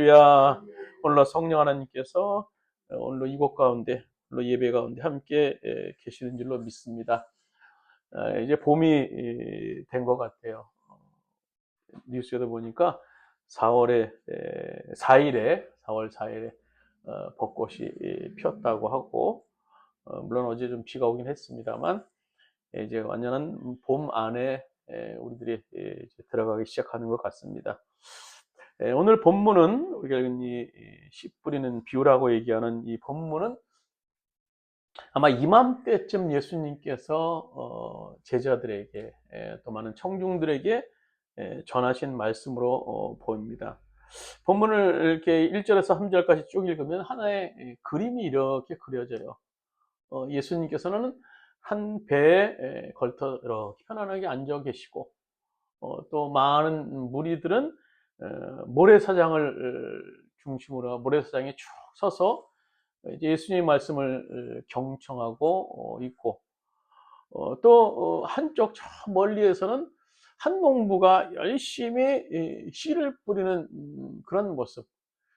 할렐루야. 오늘날 성령 하나님께서 오늘로 이곳 가운데, 오늘로 예배 가운데 함께 계시는 줄로 믿습니다. 이제 봄이 된 것 같아요. 뉴스에도 보니까 4월 4일에 벚꽃이 피었다고 하고, 물론 어제 좀 비가 오긴 했습니다만, 이제 완전한 봄 안에 우리들이 이제 들어가기 시작하는 것 같습니다. 오늘 본문은 우리가 읽은 이 씨 뿌리는 비유라고 얘기하는 이 본문은 아마 이맘때쯤 예수님께서 제자들에게 또 많은 청중들에게 전하신 말씀으로 보입니다. 본문을 이렇게 1절에서 3절까지 쭉 읽으면 하나의 그림이 이렇게 그려져요. 예수님께서는 한 배에 걸터 이렇게 편안하게 앉아 계시고, 또 많은 무리들은 모래사장을 중심으로 모래사장에 쭉 서서 이제 예수님의 말씀을 경청하고 있고, 또 한쪽 저 멀리에서는 한 농부가 열심히 씨를 뿌리는 그런 모습,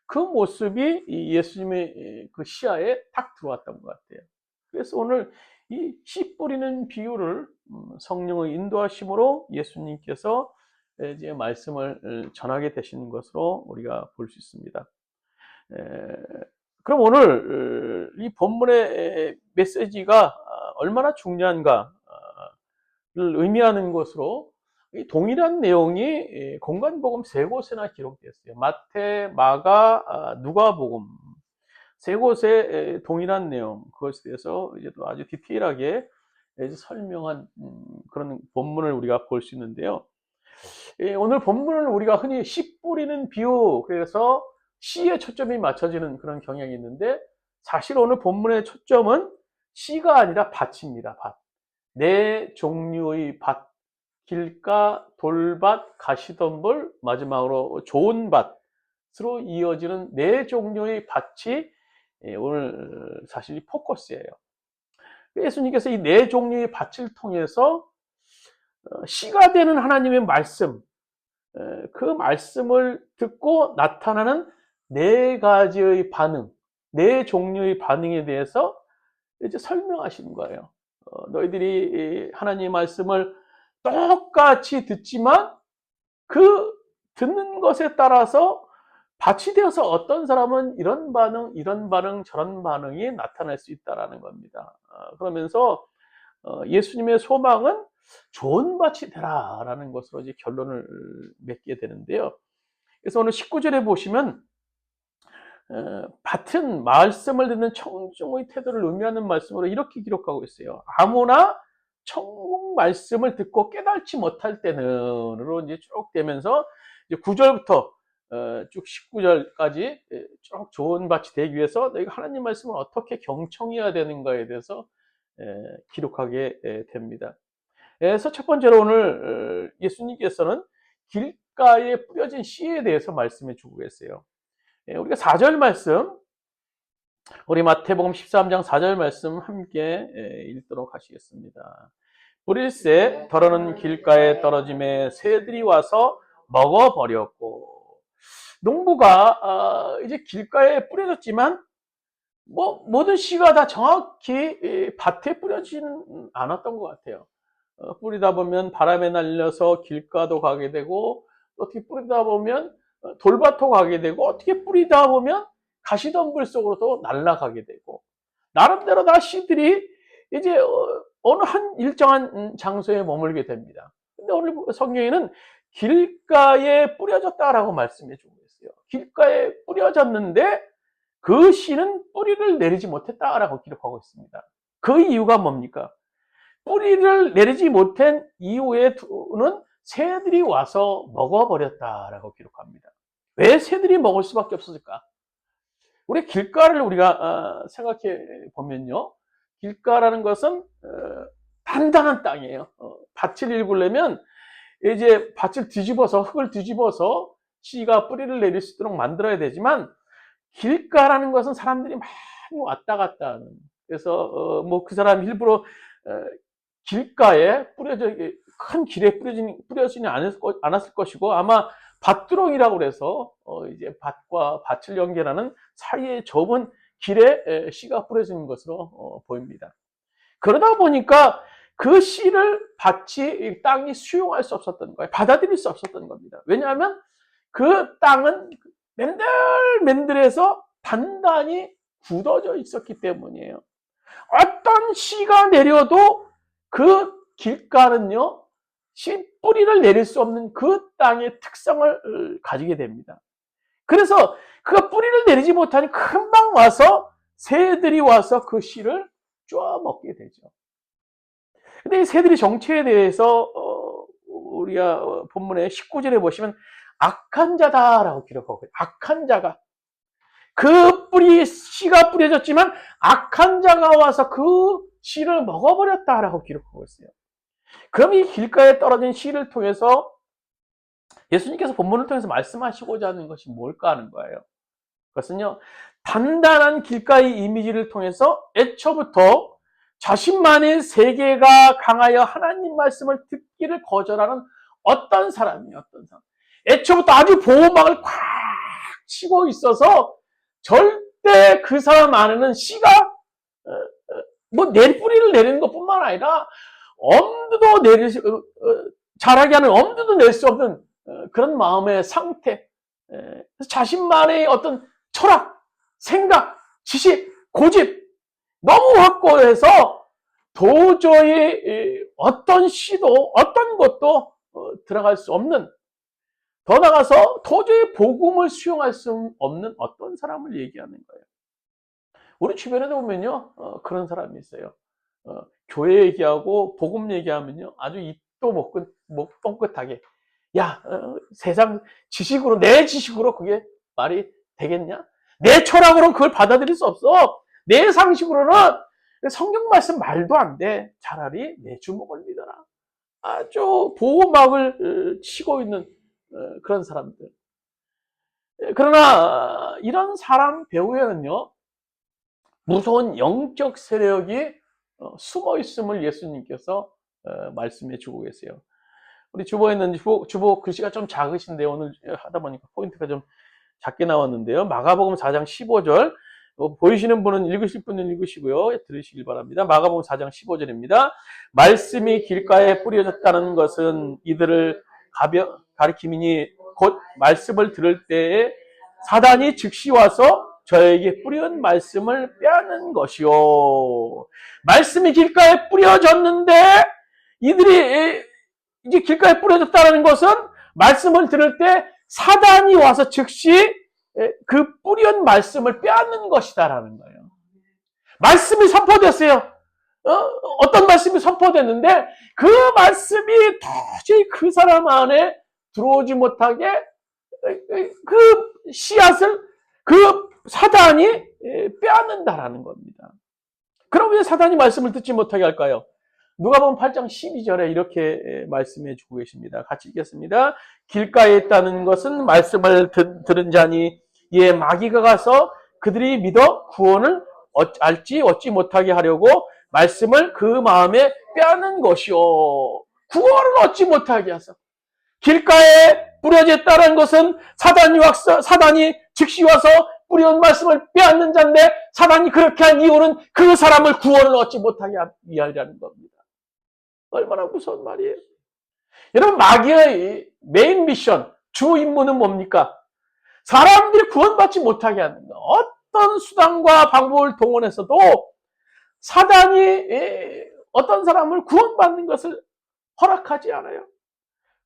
그 모습이 예수님의 그 시야에 딱 들어왔던 것 같아요. 그래서 오늘 이 씨 뿌리는 비유를 성령의 인도하심으로 예수님께서 이제 말씀을 전하게 되시는 것으로 우리가 볼 수 있습니다. 그럼 오늘 이 본문의 메시지가 얼마나 중요한가를 의미하는 것으로 동일한 내용이 공간복음 세 곳에나 기록됐어요. 마태, 마가, 누가복음 세 곳에 동일한 내용, 그것에 대해서 이제 또 아주 디테일하게 설명한 그런 본문을 우리가 볼 수 있는데요. 오늘 본문은 우리가 흔히 씨 뿌리는 비유, 그래서 씨에 초점이 맞춰지는 그런 경향이 있는데, 사실 오늘 본문의 초점은 씨가 아니라 밭입니다. 밭. 네 종류의 밭, 길가, 돌밭, 가시덤불, 마지막으로 좋은 밭으로 이어지는 네 종류의 밭이 오늘 사실 포커스예요. 예수님께서 이 네 종류의 밭을 통해서 씨가 되는 하나님의 말씀, 그 말씀을 듣고 나타나는 네 가지의 반응, 네 종류의 반응에 대해서 이제 설명하시는 거예요. 너희들이 하나님의 말씀을 똑같이 듣지만 그 듣는 것에 따라서 밭이 되어서 어떤 사람은 이런 반응, 저런 반응이 나타날 수 있다는 겁니다. 그러면서 예수님의 소망은 좋은 밭이 되라라는 것으로 이제 결론을 맺게 되는데요. 그래서 오늘 19절에 보시면 밭은 말씀을 듣는 청중의 태도를 의미하는 말씀으로 이렇게 기록하고 있어요. 아무나 천국 말씀을 듣고 깨달지 못할 때는으로 이제 쭉 되면서 이제 9절부터 쭉 19절까지 쭉 좋은 밭이 되기 위해서 너희가 하나님 말씀을 어떻게 경청해야 되는가에 대해서 기록하게 됩니다. 그래서 첫 번째로 오늘 예수님께서는 길가에 뿌려진 씨에 대해서 말씀해 주고 계세요. 우리가 4절 말씀, 우리 마태복음 13장 4절 말씀 함께 읽도록 하시겠습니다. 뿌릴새 더러는 길가에 떨어짐에 새들이 와서 먹어버렸고, 농부가 이제 길가에 뿌려졌지만 모든 씨가 다 정확히 밭에 뿌려지는 않았던 것 같아요. 뿌리다 보면 바람에 날려서 길가도 가게 되고, 어떻게 뿌리다 보면 돌밭도 가게 되고, 어떻게 뿌리다 보면 가시덤불 속으로도 날아가게 되고, 나름대로 다 씨들이 이제 어느 한 일정한 장소에 머물게 됩니다. 근데 오늘 성경에는 길가에 뿌려졌다라고 말씀해 주고 있어요. 길가에 뿌려졌는데 그 씨는 뿌리를 내리지 못했다라고 기록하고 있습니다. 그 이유가 뭡니까? 뿌리를 내리지 못한 이후에는 새들이 와서 먹어버렸다라고 기록합니다. 왜 새들이 먹을 수밖에 없었을까? 우리 길가를 우리가 생각해 보면요, 길가라는 것은 단단한 땅이에요. 밭을 일구려면 이제 밭을 뒤집어서, 흙을 뒤집어서 씨가 뿌리를 내릴 수 있도록 만들어야 되지만, 길가라는 것은 사람들이 많이 왔다 갔다 하는, 그래서 뭐 그 사람 일부러 길가에 큰 길에 뿌려지지 않았을 것이고, 아마 밭두렁이라고 그래서 이제 밭과 밭을 연결하는 사이에 좁은 길에 씨가 뿌려진 것으로 보입니다. 그러다 보니까 그 씨를 밭이 땅이 수용할 수 없었던 거예요. 받아들일 수 없었던 겁니다. 왜냐하면 그 땅은 맨들맨들해서 단단히 굳어져 있었기 때문이에요. 어떤 씨가 내려도 그 길가는요, 씨 뿌리를 내릴 수 없는 그 땅의 특성을 가지게 됩니다. 그래서 그 뿌리를 내리지 못하니 금방 와서 새들이 와서 그 씨를 쪼아 먹게 되죠. 근데 이 새들이 정체에 대해서 우리가 본문의 19절에 보시면 악한 자다라고 기록하고 있어요. 악한 자가. 그 씨가 뿌려졌지만 악한 자가 와서 그 씨를 먹어버렸다라고 기록하고 있어요. 그럼 이 길가에 떨어진 씨를 통해서 예수님께서 본문을 통해서 말씀하시고자 하는 것이 뭘까 하는 거예요. 그것은요, 단단한 길가의 이미지를 통해서 애초부터 자신만의 세계가 강하여 하나님 말씀을 듣기를 거절하는 어떤 사람이에요. 어떤 사람. 애초부터 아주 보호막을 꽉 치고 있어서 절대 그 사람 안에는 씨가 낼 뿌리를 내리는 것뿐만 아니라 엄두도 자라게 하는 엄두도 낼 수 없는 그런 마음의 상태. 자신만의 어떤 철학, 생각, 지식, 고집 너무 확고해서 도저히 어떤 씨도 어떤 것도 들어갈 수 없는, 더 나아가서 도저히 복음을 수용할 수 없는 어떤 사람을 얘기하는 거예요. 우리 주변에도 보면요, 그런 사람이 있어요. 교회 얘기하고 복음 얘기하면요, 아주 입도 못 뻥끗하게, 야, 세상 지식으로, 내 지식으로 그게 말이 되겠냐? 내 철학으로는 그걸 받아들일 수 없어. 내 상식으로는 성경 말씀 말도 안 돼. 차라리 내 주먹을 믿어라. 아주 보호막을 치고 있는 그런 사람들. 그러나 이런 사람 배후에는요, 무서운 영적 세력이 숨어 있음을 예수님께서 말씀해 주고 계세요. 우리 주보에는 주보 글씨가 좀 작으신데 오늘 하다 보니까 포인트가 좀 작게 나왔는데요. 마가복음 4장 15절 보이시는 분은 읽으실 분은 읽으시고요. 들으시길 바랍니다. 마가복음 4장 15절입니다. 말씀이 길가에 뿌려졌다는 것은 이들을 가리킴이니 곧 말씀을 들을 때에 사단이 즉시 와서 저에게 뿌린 말씀을 빼앗는 것이요. 말씀이 길가에 뿌려졌는데 이들이 이제 길가에 뿌려졌다는 것은 말씀을 들을 때 사단이 와서 즉시 그 뿌린 말씀을 빼앗는 것이다라는 거예요. 말씀이 선포됐어요. 어떤 말씀이 선포됐는데 그 말씀이 도저히 그 사람 안에 들어오지 못하게 그 씨앗을 그 사단이 빼앗는다라는 겁니다. 그럼 왜 사단이 말씀을 듣지 못하게 할까요? 누가복음 8장 12절에 이렇게 말씀해 주고 계십니다. 같이 읽겠습니다. 길가에 있다는 것은 말씀을 들은 자니 이에 마귀가 가서 그들이 믿어 구원을 알지 얻지 못하게 하려고 말씀을 그 마음에 빼앗는 것이요. 구원을 얻지 못하게 하서. 길가에 뿌려졌다는 것은 사단이 즉시 와서 뿌려온 말씀을 빼앗는 자인데 사단이 그렇게 한 이유는 그 사람을 구원을 얻지 못하게 하려는 겁니다. 얼마나 무서운 말이에요. 여러분, 마귀의 메인 미션, 주 임무는 뭡니까? 사람들이 구원받지 못하게 하는 거. 어떤 수단과 방법을 동원해서도 사단이 어떤 사람을 구원받는 것을 허락하지 않아요.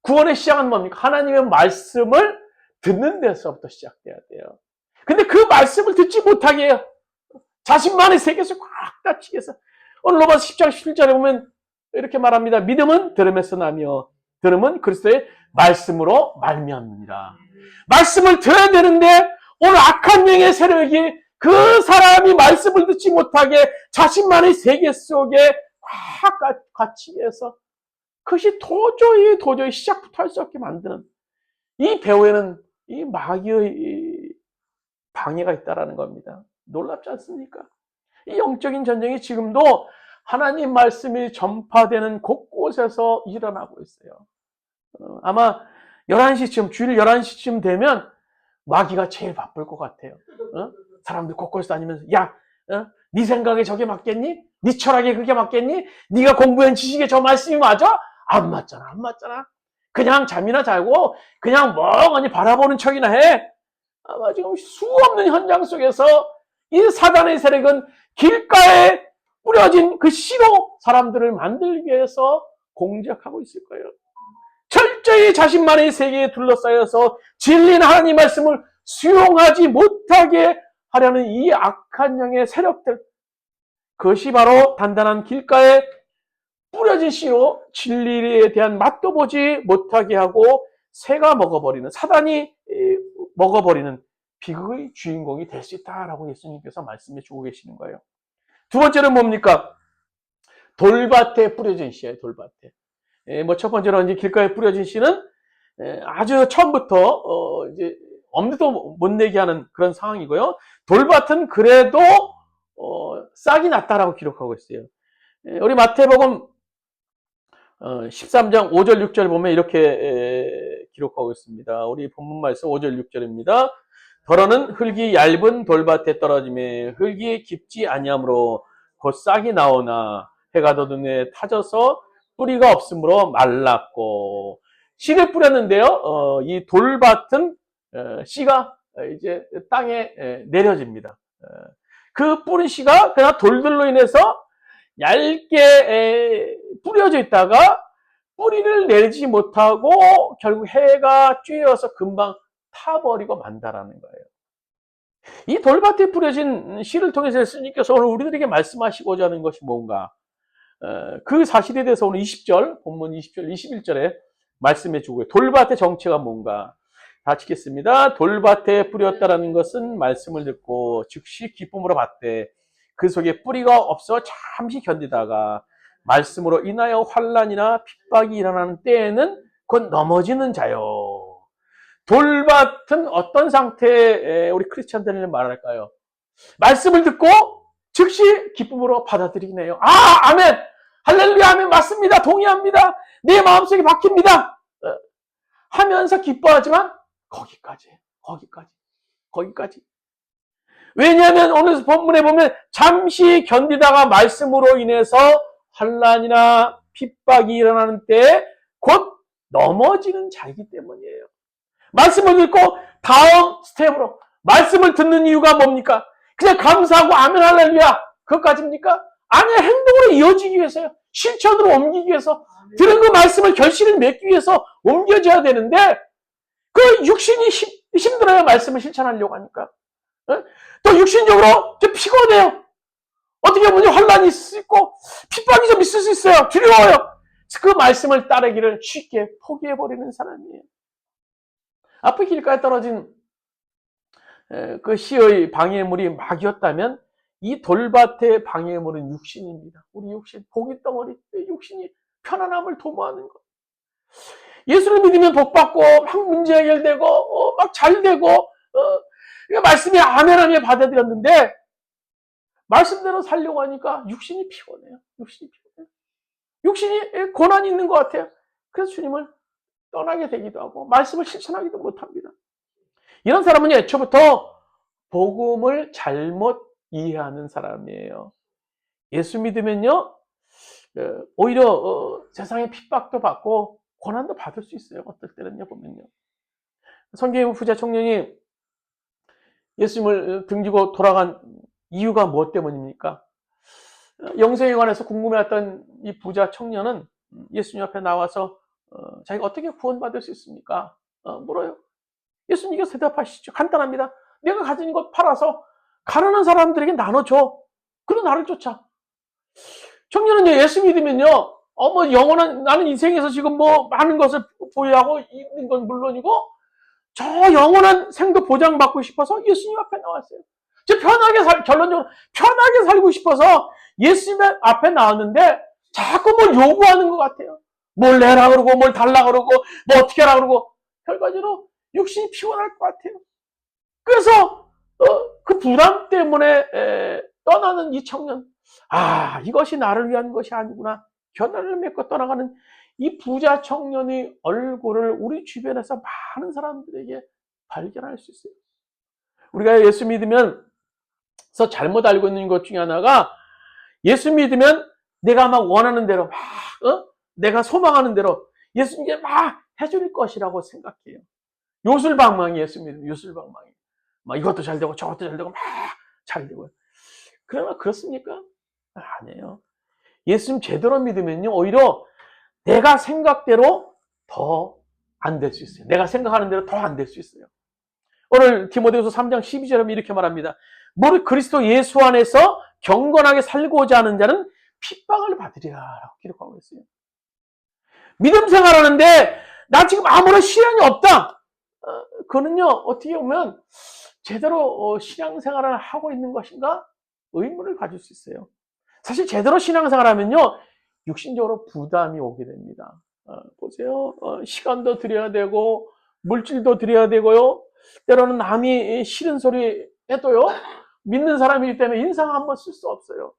구원의 시작은 뭡니까? 하나님의 말씀을 듣는 데서부터 시작돼야 돼요. 근데 그 말씀을 듣지 못하게 해요. 자신만의 세계에서 꽉 닫히게 해서. 오늘 로마서 10장 11절에 보면 이렇게 말합니다. 믿음은 들음에서 나며 들음은 그리스도의 말씀으로 말미암느니라. 말씀을 들어야 되는데 오늘 악한 영의 세력이 그 사람이 말씀을 듣지 못하게 자신만의 세계 속에 꽉 갇히게 해서 그것이 도저히 시작부터 할 수 없게 만드는 이 배후에는 이 마귀의 방해가 있다라는 겁니다. 놀랍지 않습니까? 이 영적인 전쟁이 지금도 하나님 말씀이 전파되는 곳곳에서 일어나고 있어요. 아마 11시쯤, 주일 11시쯤 되면 마귀가 제일 바쁠 것 같아요. 사람들 곳곳에 다니면서, 야, 네 생각에 저게 맞겠니? 네 철학에 그게 맞겠니? 네가 공부한 지식에 저 말씀이 맞아? 안 맞잖아, 안 맞잖아. 그냥 잠이나 자고 그냥 멍하니 바라보는 척이나 해. 아마 지금 수없는 현장 속에서 이 사단의 세력은 길가에 뿌려진 그 씨로 사람들을 만들기 위해서 공작하고 있을 거예요. 철저히 자신만의 세계에 둘러싸여서 진리는 하나님 말씀을 수용하지 못하게 하려는 이 악한 영의 세력들, 그것이 바로 단단한 길가에 뿌려진 씨로 진리에 대한 맛도 보지 못하게 하고 새가 먹어버리는, 사단이 먹어버리는 비극의 주인공이 될 수 있다라고 예수님께서 말씀해 주고 계시는 거예요. 두 번째는 뭡니까? 돌밭에 뿌려진 씨예요. 돌밭에. 첫 번째로 이제 길가에 뿌려진 씨는 아주 처음부터 이제 엄두도 못 내게 하는 그런 상황이고요. 돌밭은 그래도 싹이 났다라고 기록하고 있어요. 우리 마태복음 13장 5절 6절 보면 이렇게 기록하고 있습니다. 우리 본문 말씀 5절 6절입니다. 더러는 흙이 얇은 돌밭에 떨어지매 흙이 깊지 아니하므로 곧 싹이 나오나 해가 돋은 후에 타져서 뿌리가 없으므로 말랐고, 씨를 뿌렸는데요. 이 돌밭은 씨가 이제 땅에 내려집니다. 그 뿌린 씨가 그냥 돌들로 인해서 얇게 뿌려져 있다가 뿌리를 내리지 못하고 결국 해가 쬐어서 금방 타버리고 만다라는 거예요. 이 돌밭에 뿌려진 씨를 통해서 예수님께서 오늘 우리들에게 말씀하시고자 하는 것이 뭔가, 그 사실에 대해서 오늘 20절, 본문 20절, 21절에 말씀해 주고요. 돌밭의 정체가 뭔가 다 치겠습니다. 돌밭에 뿌렸다라는 것은 말씀을 듣고 즉시 기쁨으로 받되 그 속에 뿌리가 없어 잠시 견디다가 말씀으로 인하여 환난이나 핍박이 일어나는 때에는 곧 넘어지는 자요. 돌밭은 어떤 상태에 우리 크리스찬들은 말할까요? 말씀을 듣고 즉시 기쁨으로 받아들이네요. 아, 아멘! 할렐루야, 아멘! 맞습니다. 동의합니다. 내 마음속에 박힙니다. 하면서 기뻐하지만 거기까지. 왜냐하면 오늘 본문에 보면 잠시 견디다가 말씀으로 인해서 환난이나 핍박이 일어나는 때 곧 넘어지는 자이기 때문이에요. 말씀을 듣고 다음 스텝으로 말씀을 듣는 이유가 뭡니까? 그냥 감사하고 아멘 할렐루야 그것까지입니까? 아니야, 행동으로 이어지기 위해서요. 실천으로 옮기기 위해서, 들은 그 말씀을 결실을 맺기 위해서 옮겨져야 되는데 그 육신이 힘들어야 말씀을 실천하려고 하니까. 또 육신적으로 좀 피곤해요. 어떻게 보면 환난이 있을 수 있고 핍박이 좀 있을 수 있어요. 두려워요. 그 말씀을 따르기를 쉽게 포기해버리는 사람이에요. 앞에 길가에 떨어진 그 씨의 방해물이 마귀였다면 이 돌밭의 방해물은 육신입니다. 우리 육신, 고기 덩어리, 육신이 편안함을 도모하는 것. 예수를 믿으면 복받고 막 문제 해결되고 막 잘되고 말씀이 아멘하며 받아들였는데 말씀대로 살려고 하니까 육신이 피곤해요. 육신이 고난이 있는 것 같아요. 그래서 주님을 떠나게 되기도 하고 말씀을 실천하기도 못합니다. 이런 사람은 애초부터 복음을 잘못 이해하는 사람이에요. 예수 믿으면요 오히려 세상에 핍박도 받고 고난도 받을 수 있어요. 어떨 때는요 보면요. 성경의 부자 청년이 예수님을 등지고 돌아간 이유가 무엇 때문입니까? 영생에 관해서 궁금해했던 이 부자 청년은 예수님 앞에 나와서 자기가 어떻게 구원받을 수 있습니까? 물어요. 예수님께서 대답하시죠. 간단합니다. 내가 가진 것 팔아서 가난한 사람들에게 나눠줘. 그리고 나를 쫓아. 청년은 예수 믿으면요, 영원한, 나는 인생에서 지금 많은 것을 보유하고 있는 건 물론이고, 저 영원한 생도 보장받고 싶어서 예수님 앞에 나왔어요. 결론적으로 편하게 살고 싶어서 예수님 앞에 나왔는데, 자꾸 뭘 요구하는 것 같아요. 뭘 내라 그러고, 뭘 달라 그러고, 뭐 어떻게 하라 그러고, 결과적으로 육신이 피곤할 것 같아요. 그래서, 그 부담 때문에, 떠나는 이 청년. 아, 이것이 나를 위한 것이 아니구나. 견해를 맺고 떠나가는 이 부자 청년의 얼굴을 우리 주변에서 많은 사람들에게 발견할 수 있어요. 우리가 예수 믿으면서 잘못 알고 있는 것 중에 하나가, 예수 믿으면 내가 막 원하는 대로 내가 소망하는 대로 예수님께 막 해줄 것이라고 생각해요. 요술방망이, 예수 믿으면 요술방망이. 막 이것도 잘 되고 저것도 잘 되고 막 잘 되고요. 그러나 그렇습니까? 아니에요. 예수님 제대로 믿으면요, 오히려 내가 생각대로 더 안 될 수 있어요. 내가 생각하는 대로 더 안 될 수 있어요. 오늘 디모데후서 3장 12절에 이렇게 말합니다. 무릇 그리스도 예수 안에서 경건하게 살고자 하는 자는 핍박을 받으리라 라고 기록하고 있어요. 믿음 생활하는데 나 지금 아무런 시련이 없다. 그거는요, 어떻게 보면 제대로 신앙생활을 하고 있는 것인가 의문을 가질 수 있어요. 사실 제대로 신앙생활하면요, 육신적으로 부담이 오게 됩니다. 보세요. 시간도 들여야 되고 물질도 들여야 되고요. 때로는 남이 싫은 소리 해도요, 믿는 사람이기 때문에 인상 한번 쓸 수 없어요.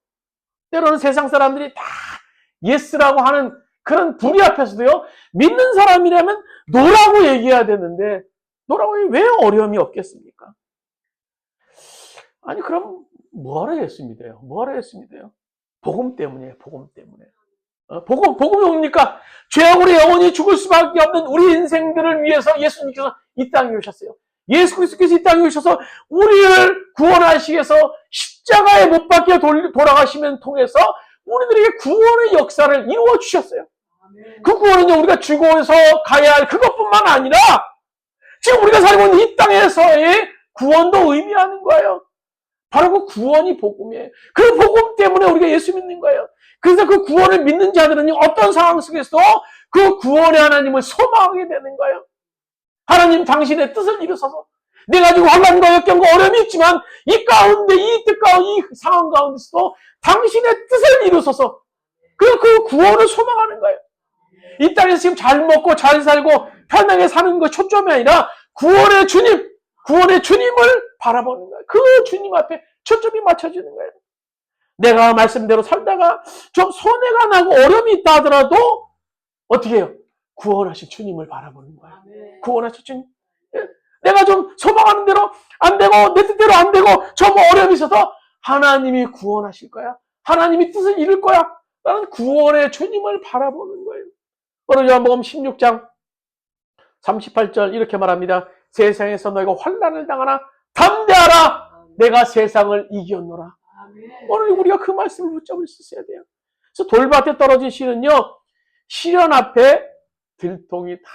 때로는 세상 사람들이 다 예스라고 하는 그런 불의 앞에서도요, 믿는 사람이라면 노라고 얘기해야 되는데 노라고 왜 어려움이 없겠습니까? 아니, 그럼 뭐하러 예수 믿어요? 뭐하러 예수 믿어요? 복음 때문이에요. 복음 때문에. 복음이 뭡니까? 죄악으로 영원히 죽을 수밖에 없는 우리 인생들을 위해서 예수님께서 이 땅에 오셨어요. 예수 그리스도께서 이 땅에 오셔서 우리를 구원하시기 위해서 십자가에 못 박혀 돌아가시면 통해서 우리들에게 구원의 역사를 이루어 주셨어요. 그 구원은요, 우리가 죽어서 가야 할 그것뿐만 아니라 지금 우리가 살고 있는 이 땅에서의 구원도 의미하는 거예요. 바로 그 구원이 복음이에요. 그 복음 때문에 우리가 예수 믿는 거예요. 그래서 그 구원을 믿는 자들은 어떤 상황 속에서도 그 구원의 하나님을 소망하게 되는 거예요. 하나님 당신의 뜻을 이루소서. 내가 지금 환난과 역경과 어려움이 있지만 이 가운데, 이 뜻 가운데, 이 상황 가운데서도 당신의 뜻을 이루소서. 그 구원을 소망하는 거예요. 이 땅에서 지금 잘 먹고 잘 살고 편하게 사는 것 초점이 아니라 구원의 주님을 바라보는 거예요. 그 주님 앞에 초점이 맞춰지는 거예요. 내가 말씀대로 살다가 좀 손해가 나고 어려움이 있다 하더라도 어떻게 해요? 구원하신 주님을 바라보는 거예요. 구원하신 주님. 내가 좀 소망하는 대로 안 되고 내 뜻대로 안 되고 좀 어려움이 있어도 하나님이 구원하실 거야. 하나님이 뜻을 이룰 거야. 라는 구원의 주님을 바라보는 거예요. 오늘 요한복음 16장 38절 이렇게 말합니다. 세상에서 너희가 환난을 당하나 담대하라. 내가 세상을 이겼노라. 오늘 우리가 그 말씀을 붙잡을 수 있어야 돼요. 그래서 돌밭에 떨어진 씨는요, 시련 앞에 들통이 다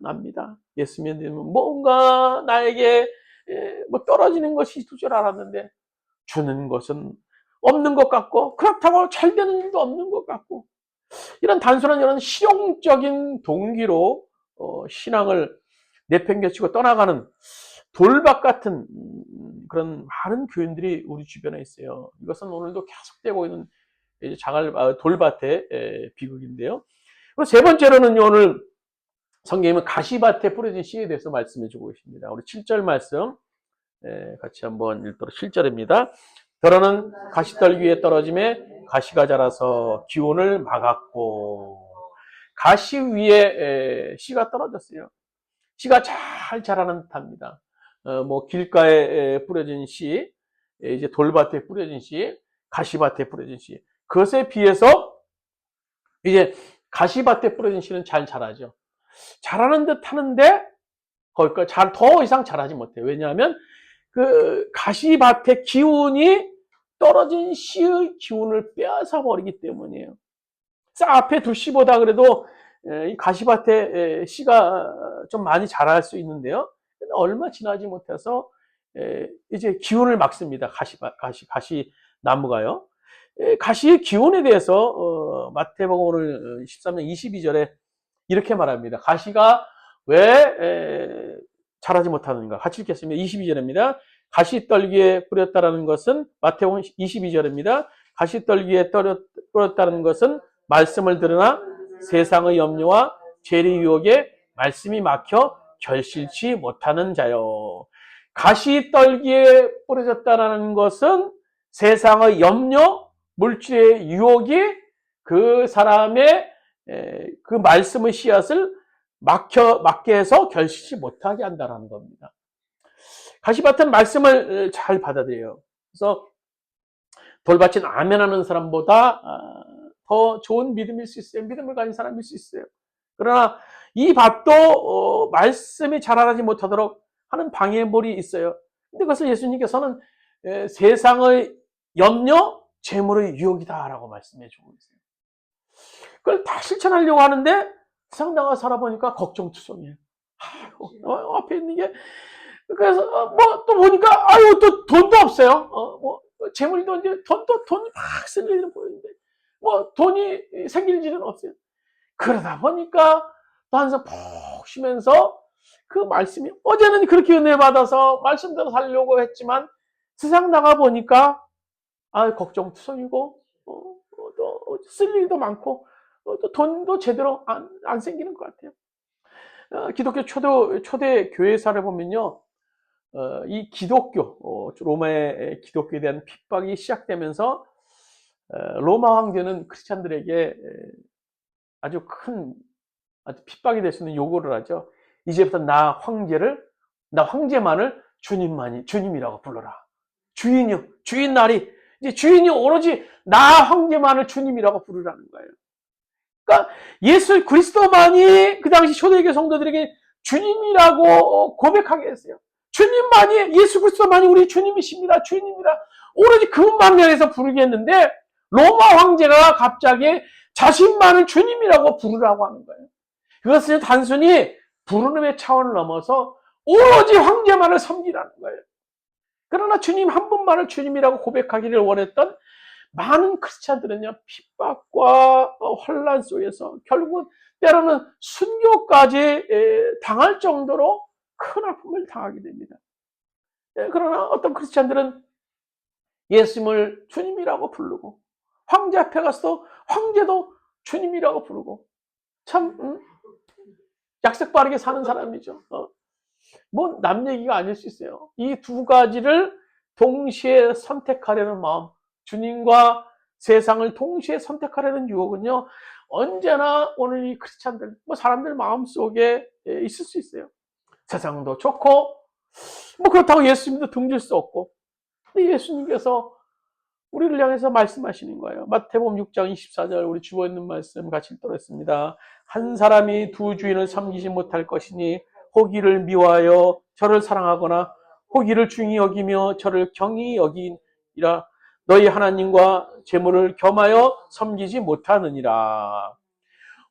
납니다. 예수 믿으면 뭔가 나에게 뭐 떨어지는 것이 있을 줄 알았는데 주는 것은 없는 것 같고 그렇다고 잘 되는 일도 없는 것 같고, 이런 단순한 이런 실용적인 동기로 신앙을 내팽개치고 떠나가는 돌밭 같은 그런 많은 교인들이 우리 주변에 있어요. 이것은 오늘도 계속되고 있는 돌밭의 비극인데요. 그리고 세 번째로는요, 오늘 성경님은 가시밭에 뿌려진 씨에 대해서 말씀해 주고 계십니다. 우리 7절 말씀 같이 한번 읽도록. 7절입니다. 더러는 가시떨기에 떨어짐에 가시가 자라서 기온을 막았고, 가시 위에 씨가 떨어졌어요. 씨가 잘 자라는 듯합니다. 뭐 길가에 뿌려진 씨, 이제 돌밭에 뿌려진 씨, 가시밭에 뿌려진 씨. 그것에 비해서 이제 가시밭에 뿌려진 씨는 잘 자라죠. 자라는 듯 하는데 거기까지 더 이상 자라지 못해요. 왜냐하면 그 가시밭의 기운이 떨어진 씨의 기운을 빼앗아 버리기 때문이에요. 앞에 두 씨보다 그래도 이 가시밭에 씨가 좀 많이 자랄 수 있는데요. 얼마 지나지 못해서 이제 기운을 막습니다. 가시 나무가요. 가시의 기운에 대해서 마태복음 오늘 13장 22절에 이렇게 말합니다. 가시가 왜 자라지 못하는가? 같이 읽겠습니다. 22절입니다. 가시떨기에 뿌렸다라는 것은, 마태복음 22절입니다. 가시떨기에 뿌렸다는 것은 말씀을 들으나 세상의 염려와 죄의 유혹에 말씀이 막혀 결실치 못하는 자요. 가시떨기에 뿌려졌다는 것은 세상의 염려, 물질의 유혹이 그 사람의 그 말씀의 씨앗을 막게 해서 결실치 못하게 한다는 겁니다. 가시밭은 말씀을 잘 받아들여요. 그래서 돌밭은 아멘하는 사람보다 더 좋은 믿음일 수 있어요. 믿음을 가진 사람일 수 있어요. 그러나 이 밭도 말씀이 자라나지 못하도록 하는 방해물이 있어요. 근데 그것을 예수님께서는 세상의 염려, 재물의 유혹이다라고 말씀해 주고 있어요. 그걸 다 실천하려고 하는데 세상 나가 살아보니까 걱정투성이에요. 앞에 있는 게 그래서 뭐 또 보니까 아유 또 돈도 없어요. 뭐 재물도 이제 돈이 막 쓸 일은 보이는데 뭐 돈이 생길 일은 없어요. 그러다 보니까 또 한숨 푹 쉬면서 그 말씀이 어제는 그렇게 은혜 받아서 말씀대로 살려고 했지만 세상 나가 보니까 걱정투성이고 또 쓸 일도 많고 또 돈도 제대로 안 생기는 것 같아요. 기독교 초대 교회사를 보면요. 이 기독교, 로마의 기독교에 대한 핍박이 시작되면서 로마 황제는 크리스찬들에게 아주 핍박이 될 수 있는 요구를 하죠. 이제부터 나 황제만을 주님이라고 불러라. 주인 날이 이제 주인이 오로지 나 황제만을 주님이라고 부르라는 거예요. 그러니까 예수 그리스도만이 그 당시 초대교회 성도들에게 주님이라고 고백하게 했어요. 예수 그리스도만이 우리 주님이십니다. 주인입니다. 오로지 그분만 향해서 부르게 했는데 로마 황제가 갑자기 자신만을 주님이라고 부르라고 하는 거예요. 그것은 단순히 부르는 차원을 넘어서 오로지 황제만을 섬기라는 거예요. 그러나 주님 한 분만을 주님이라고 고백하기를 원했던 많은 크리스찬들은요, 핍박과 혼란 속에서 결국은 때로는 순교까지 당할 정도로 큰 아픔을 당하게 됩니다. 그러나 어떤 크리스찬들은 예수님을 주님이라고 부르고 황제 앞에 가서도 황제도 주님이라고 부르고 참 약색 바르게 사는 사람이죠. 뭐 남 얘기가 아닐 수 있어요. 이 두 가지를 동시에 선택하려는 마음, 주님과 세상을 동시에 선택하려는 유혹은요, 언제나 오늘 이 크리스찬들, 사람들 마음속에 있을 수 있어요. 세상도 좋고, 그렇다고 예수님도 등질 수 없고, 근데 예수님께서 우리를 향해서 말씀하시는 거예요. 마태복음 6장 24절 우리 주어 있는 말씀 같이 읽도록 했습니다. 한 사람이 두 주인을 섬기지 못할 것이니 혹이를 미워하여 저를 사랑하거나 혹이를 중히 여기며 저를 경히 여기니라. 너희 하나님과 재물을 겸하여 섬기지 못하느니라.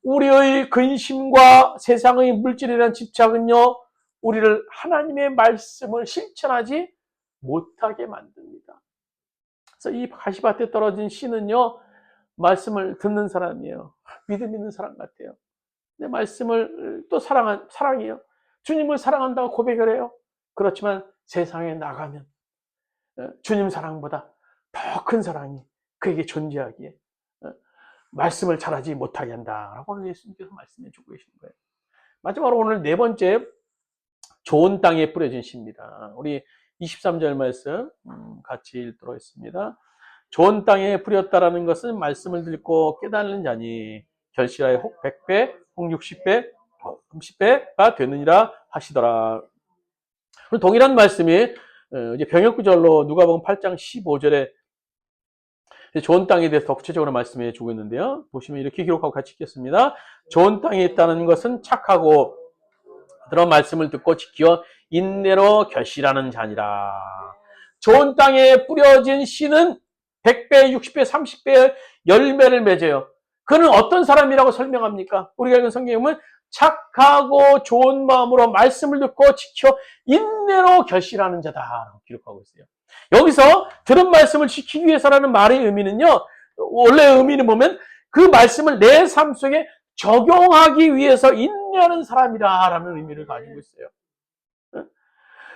우리의 근심과 세상의 물질에 대한 집착은요, 우리를 하나님의 말씀을 실천하지 못하게 만듭니다. 그래서 이 가시밭에 떨어진 씨는요, 말씀을 듣는 사람이에요. 믿음 있는 사람 같아요. 내 말씀을 또 사랑해요. 주님을 사랑한다고 고백을 해요. 그렇지만 세상에 나가면 주님 사랑보다 더 큰 사랑이 그에게 존재하기에 말씀을 잘하지 못하게 한다라고 오늘 예수님께서 말씀해 주고 계신 거예요. 마지막으로 오늘 네 번째, 좋은 땅에 뿌려진 씨입니다. 우리 23절 말씀 같이 읽도록 했습니다. 좋은 땅에 뿌렸다라는 것은 말씀을 듣고 깨닫는 자니 결실하여 혹 100배, 혹 60배, 혹 30배가 되느니라 하시더라. 동일한 말씀이 이제 병역구절로 누가복음 8장 15절에 좋은 땅에 대해서 더 구체적으로 말씀해 주고 있는데요. 보시면 이렇게 기록하고 같이 읽겠습니다. 좋은 땅에 있다는 것은 착하고 그런 말씀을 듣고 지켜 인내로 결실하는 자니라. 좋은 땅에 뿌려진 씨는 100배, 60배, 30배 열매를 맺어요. 그는 어떤 사람이라고 설명합니까? 우리가 읽은 성경에 보면 착하고 좋은 마음으로 말씀을 듣고 지켜 인내로 결실하는 자다라고 기록하고 있어요. 여기서 들은 말씀을 지키기 위해서라는 말의 의미는요, 원래 의미는 보면 그 말씀을 내 삶 속에 적용하기 위해서 인내하는 사람이다라는 의미를 가지고 있어요.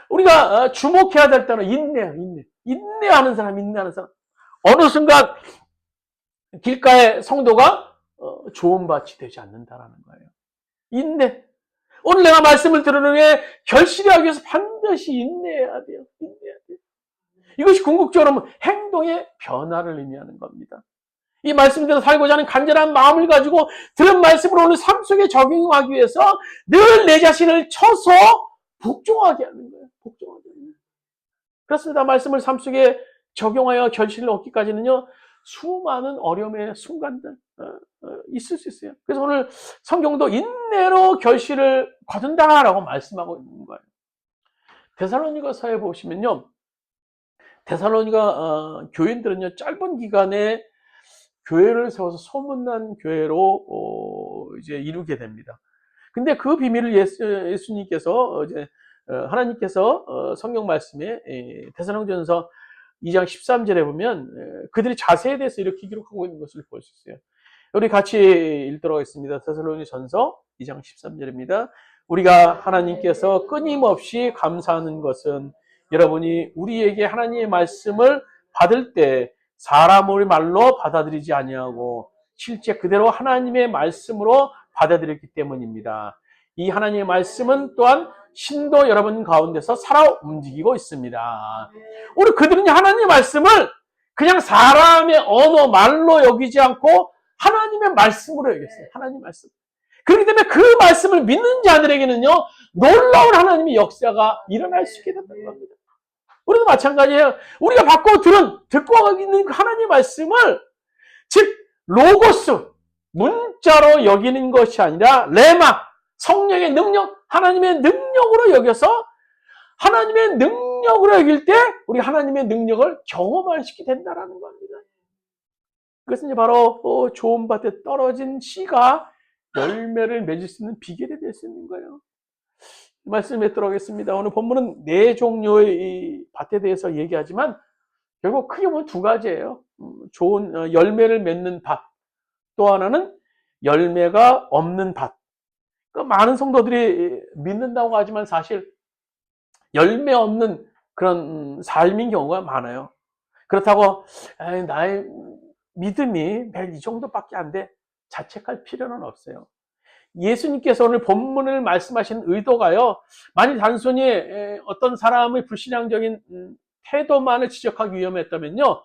우리가 주목해야 될 때는 인내하는 사람. 어느 순간 길가의 성도가 좋은 밭이 되지 않는다라는 거예요. 인내. 오늘 내가 말씀을 들으는 게 결실하기 위해서 반드시 인내해야 돼요. 이것이 궁극적으로 행동의 변화를 의미하는 겁니다. 이 말씀대로 살고자 하는 간절한 마음을 가지고 들은 말씀을 오늘 삶 속에 적용하기 위해서 늘 내 자신을 쳐서 복종하게 하는 거예요. 복종하게 하는 거예요. 그렇습니다. 말씀을 삶 속에 적용하여 결실을 얻기까지는요, 수많은 어려움의 순간들 있을 수 있어요. 그래서 오늘 성경도 인내로 결실을 거둔다라고 말씀하고 있는 거예요. 데살로니가서에 보시면요, 데살로니가 교인들은요, 짧은 기간에 교회를 세워서 소문난 교회로 이제 이루게 됩니다. 근데 그 비밀을 예수님께서 이제 하나님께서 성경 말씀에 데살로니가전서 2장 13절에 보면 그들의 자세에 대해서 이렇게 기록하고 있는 것을 볼 수 있어요. 우리 같이 읽도록 하겠습니다. 데살로니가전서 2장 13절입니다. 우리가 하나님께서 끊임없이 감사하는 것은 여러분이 우리에게 하나님의 말씀을 받을 때 사람의 말로 받아들이지 아니하고 실제 그대로 하나님의 말씀으로 받아들였기 때문입니다. 이 하나님의 말씀은 또한 신도 여러분 가운데서 살아 움직이고 있습니다. 우리 그들은 하나님의 말씀을 그냥 사람의 언어 말로 여기지 않고 하나님의 말씀으로 여겼어요. 하나님의 말씀. 그렇기 때문에 그 말씀을 믿는 자들에게는요, 놀라운 하나님의 역사가 일어날 수 있게 된다는 겁니다. 우리도 마찬가지예요. 우리가 듣고 있는 하나님의 말씀을, 즉 로고스, 문자로 여기는 것이 아니라 레마, 성령의 능력, 하나님의 능력으로 여겨서 하나님의 능력으로 여길 때 우리 하나님의 능력을 경험할 수 있게 된다는 겁니다. 그것은 이제 바로 좋은 밭에 떨어진 씨가 열매를 맺을 수 있는 비결이 될 수 있는 거예요. 말씀 맺도록 하겠습니다. 오늘 본문은 네 종류의 이 밭에 대해서 얘기하지만 결국 크게 보면 두 가지예요. 좋은 열매를 맺는 밭, 또 하나는 열매가 없는 밭. 많은 성도들이 믿는다고 하지만 사실 열매 없는 그런 삶인 경우가 많아요. 그렇다고 나의 믿음이 매일 이 정도밖에 안 돼, 자책할 필요는 없어요. 예수님께서 오늘 본문을 말씀하신 의도가요, 만일 단순히 어떤 사람의 불신앙적인 태도만을 지적하기 위함이었다면요,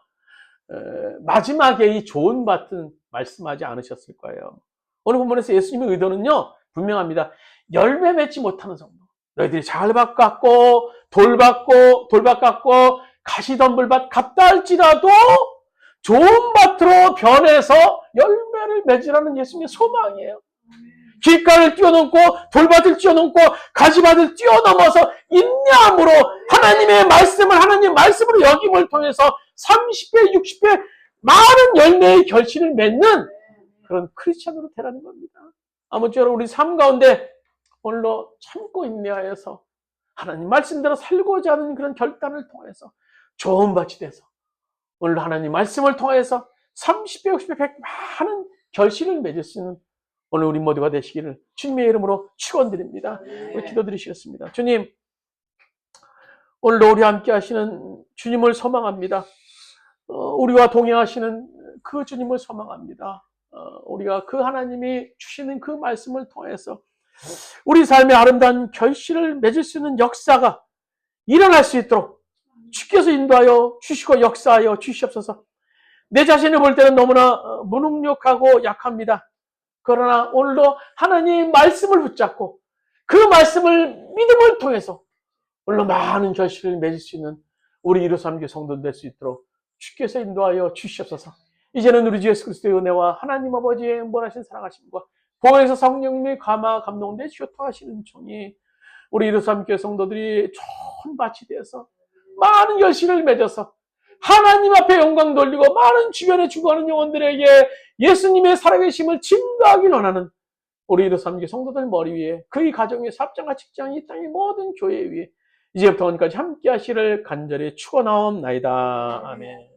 마지막에 이 좋은 밭은 말씀하지 않으셨을 거예요. 오늘 본문에서 예수님의 의도는요, 분명합니다. 열매 맺지 못하는 성도, 너희들이 잘밭 같고 돌밭 같고 가시덤불밭 같다 할지라도 좋은 밭으로 변해서 열매를 맺으라는 예수님의 소망이에요. 길가를 뛰어넘고 돌밭을 뛰어넘고 가시밭을 뛰어넘어서 인내함으로 하나님의 말씀으로 여김을 통해서 30배, 60배 많은 열매의 결실을 맺는 그런 크리스찬으로 되라는 겁니다. 아무쪼록 우리 삶 가운데 오늘로 참고 인내하여서 하나님 말씀대로 살고자 하는 그런 결단을 통해서 좋은 밭이 돼서 오늘 하나님 말씀을 통해서 30배, 60배, 100 많은 결실을 맺을 수 있는 오늘 우리 모두가 되시기를 주님의 이름으로 축원드립니다. 우리 기도드리시겠습니다. 주님, 오늘도 우리 함께 하시는 주님을 소망합니다. 우리와 동행하시는 그 주님을 소망합니다. 우리가 그 하나님이 주시는 그 말씀을 통해서 우리 삶의 아름다운 결실을 맺을 수 있는 역사가 일어날 수 있도록 주께서 인도하여 주시고 역사하여 주시옵소서. 내 자신을 볼 때는 너무나 무능력하고 약합니다. 그러나 오늘도 하나님 말씀을 붙잡고 그 말씀을 믿음을 통해서 오늘도 많은 결실을 맺을 수 있는 우리 이루삼교 성도들 될 수 있도록 주께서 인도하여 주시옵소서. 이제는 우리 주 예수 그리스도의 은혜와 하나님 아버지의 영원하신 사랑하심과 보혜사 성령님의 감화 감동대 교통하시는 종이 우리 이루삼교 성도들이 좋은 밭이 되어서 많은 결실을 맺어서 하나님 앞에 영광 돌리고 많은 주변에 죽어가는 영혼들에게 예수님의 살아계심을 증거하길 원하는 우리 이루삼교 성도들 머리 위에 그의 가정의 사업장과 직장, 이 땅의 모든 교회 위에 이제부터 오늘까지 함께 하시를 간절히 축원하옵나이다. 아멘.